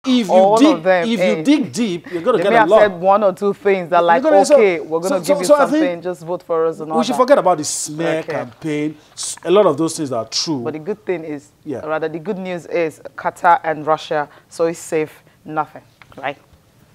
if all you of them, if you dig deep, you're going to they get may a have lot. said one or two things that like, okay, we're going to give you something, just vote for us and all we should that. forget about the smear campaign. A lot of those things are true. But the good thing is, yeah, rather the good news is Qatar and Russia, so it's safe, nothing, right?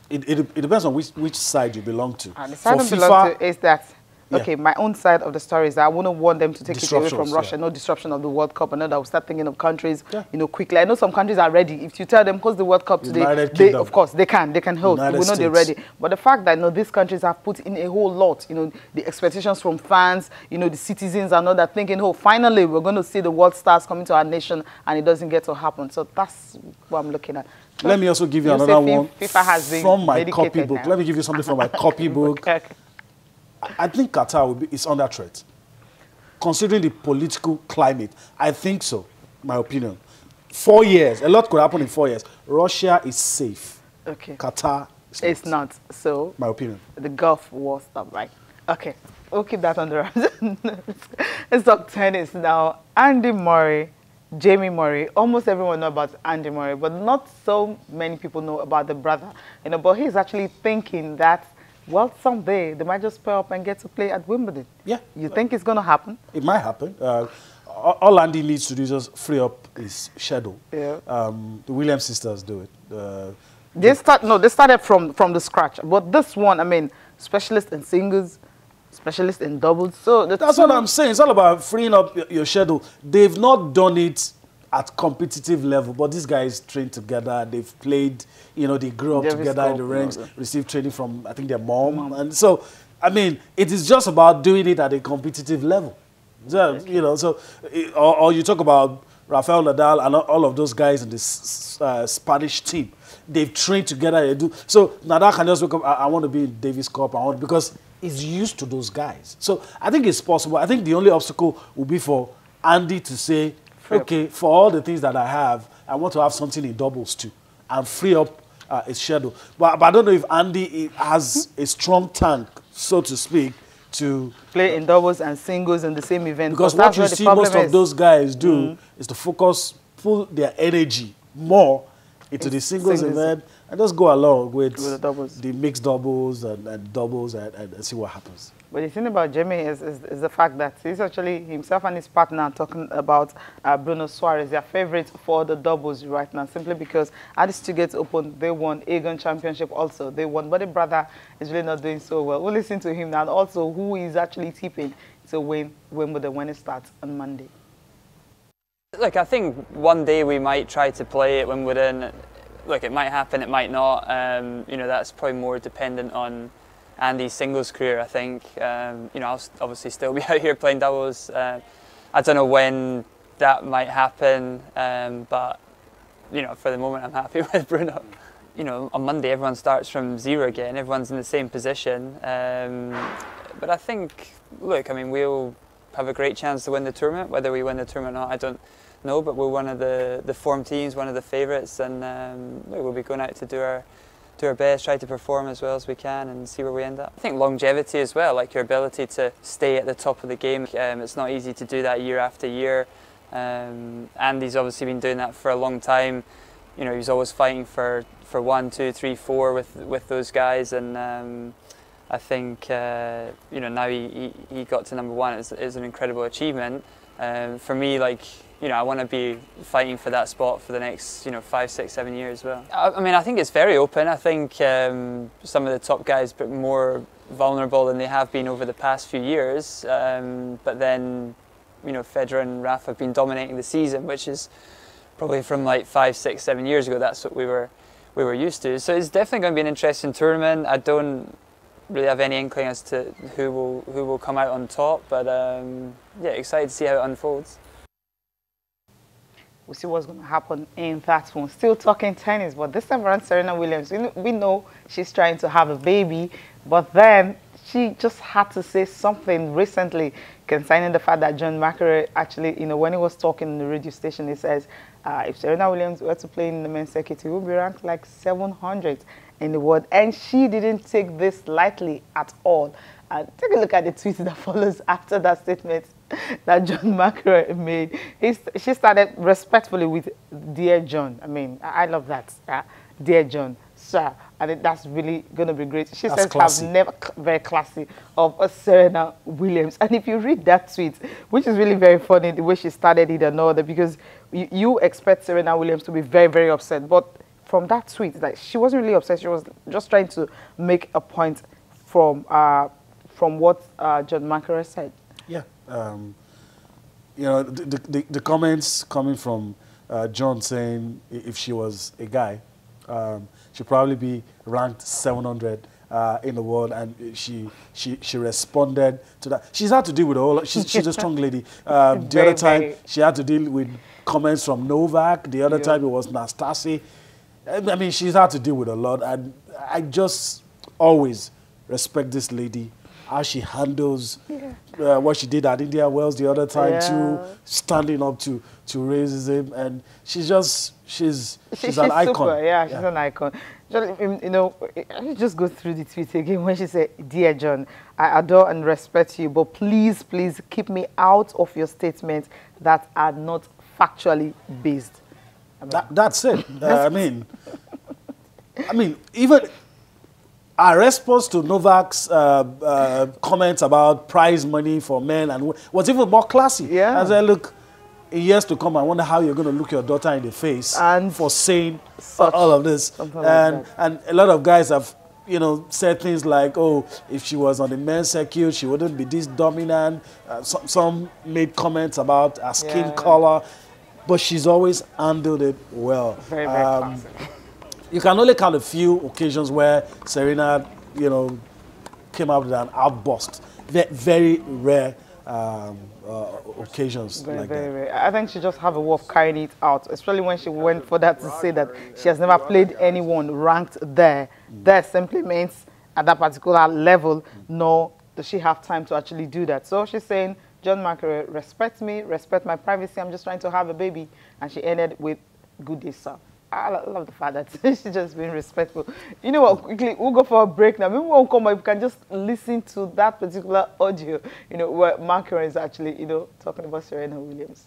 It depends on which side you belong to. And the side I belong to is that, okay, my own side of the story is that I wouldn't want them to take it away from Russia. No disruption of the World Cup. I know that we'll start thinking of countries, you know, quickly. I know some countries are ready. If you tell them, host the World Cup today, they, of course, they can host. We know they're ready. But the fact that, you know, these countries have put in a whole lot, you know, the expectations from fans, you know, the citizens and all that, thinking, oh, finally, we're going to see the world stars coming to our nation, and it doesn't get to happen. So that's what I'm looking at. Let me also give you another one FIFA has been from my copybook. Now. Let me give you something from my copybook. Okay. I think Qatar is under threat. Considering the political climate, I think so, my opinion. 4 years, a lot could happen in 4 years. Russia is safe. Okay. Qatar is not. So, my opinion. The Gulf War stuff, right? Okay. We'll keep that on the rise. Let's talk tennis now. Andy Murray, Jamie Murray. Almost everyone knows about Andy Murray, but not so many people know about the brother. You know, but he's actually thinking that, well, someday they might just pair up and get to play at Wimbledon. Yeah. You think it's going to happen? It might happen. All Andy needs to do is just free up his schedule. Yeah. The Williams sisters do it. They started from the scratch. But this one, I mean, specialist in singles, specialist in doubles. So that's what I'm saying. It's all about freeing up your schedule. They've not done it at competitive level, but these guys train together. They've played, you know, they grew up together in the ranks, received training from, I think, their mom. And so, I mean, it is just about doing it at a competitive level. So, you know, so, or you talk about Rafael Nadal and all of those guys in this Spanish team. They've trained together. They do. So Nadal can just wake up, I want to be in Davis Cup, because he's used to those guys. So I think it's possible. I think the only obstacle will be for Andy to say, okay, for all the things that I have, I want to have something in doubles too, and free up his schedule. But I don't know if Andy has a strong tank, so to speak, to play in doubles and singles in the same event. Because what you see most of those guys do is to focus, pull their energy more into the singles event, and just go along with the mixed doubles and doubles and see what happens. But the thing about Jamie is the fact that he's actually himself and his partner talking about Bruno Suarez, their favorite for the doubles right now, simply because at the Stuttgart Open, they won Aegon Championship also. They won, but the brother is really not doing so well. We'll listen to him now, and also who is actually tipping to win Wimbledon when it starts on Monday. Look, I think one day we might try to play at Wimbledon. Look, it might happen, it might not. You know, that's probably more dependent on Andy's singles career, I think. You know, I'll obviously still be out here playing doubles. I don't know when that might happen, but, you know, for the moment I'm happy with Bruno. You know, on Monday everyone starts from zero again, everyone's in the same position. But I think, look, I mean, we'll have a great chance to win the tournament. Whether we win the tournament or not, I don't know, but we're one of the form teams, one of the favourites, and we'll be going out to do our best, try to perform as well as we can and see where we end up. I think longevity as well, like your ability to stay at the top of the game. It's not easy to do that year after year. Andy's obviously been doing that for a long time. You know, he's always fighting for 1, 2, 3, 4 with those guys, and I think you know, now he got to #1 is an incredible achievement. For me, like, you know, I want to be fighting for that spot for the next, you know, 5, 6, 7 years as well. I mean, I think it's very open. I think some of the top guys are more vulnerable than they have been over the past few years. But then, you know, Federer and Rafa have been dominating the season, which is probably from like 5, 6, 7 years ago. That's what we were used to. So it's definitely going to be an interesting tournament. I don't really have any inkling as to who will come out on top, but yeah, excited to see how it unfolds. We'll see what's going to happen in that one. Still talking tennis, but this time around Serena Williams, we know she's trying to have a baby, but then she just had to say something recently concerning the fact that John McEnroe actually, you know, when he was talking on the radio station, he says if Serena Williams were to play in the men's circuit, he would be ranked like 700 in the world, and she didn't take this lightly at all. Take a look at the tweet that follows after that statement that John McEnroe made. She started respectfully with "Dear John." I mean, I love that. dear John, sir. I think that's really going to be great. She That's says, classy. I've never, very classy, of a Serena Williams. And if you read that tweet, which is really very funny, the way she started it and all that, because you expect Serena Williams to be very, very upset. But from that tweet, like, she wasn't really upset. She was just trying to make a point from what John McEnroe said. Yeah. You know, the comments coming from John saying if she was a guy, she'd probably be ranked 700 in the world, and she responded to that. She's had to deal with all. She's a strong lady. The other time she had to deal with comments from Novak. The other time it was Nastase. I mean, she's had to deal with a lot, and I just always respect this lady, how she handles what she did at India Wells the other time too, standing up to racism, and she's an icon. Super, yeah, she's an icon. You know, just go through the tweet again when she said, "Dear John, I adore and respect you, but please, please keep me out of your statements that are not factually based." I mean, that's it. I mean, even our response to Novak's comments about prize money for men and was even more classy. Yeah. As I look, in years to come, I wonder how you're going to look your daughter in the face and for saying all of this. And a lot of guys have, you know, said things like, oh, if she was on the men's circuit, she wouldn't be this dominant. Some made comments about her skin color, but she's always handled it well. Very, very classic. You can only count a few occasions where Serena, you know, came out with an outburst. Very rare occasions like that. Rare. I think she just have a way of carrying it out, especially when she went for that to say that she has never played anyone ranked there. That simply means at that particular level, nor does she have time to actually do that. So she's saying, John McEnroe, respect me, respect my privacy. I'm just trying to have a baby. And she ended with, good day, sir. I love the fact that she's just being respectful. You know what, quickly, we'll go for a break now. Maybe we'll come back, we can just listen to that particular audio, you know, where McEnroe is actually, you know, talking about Serena Williams.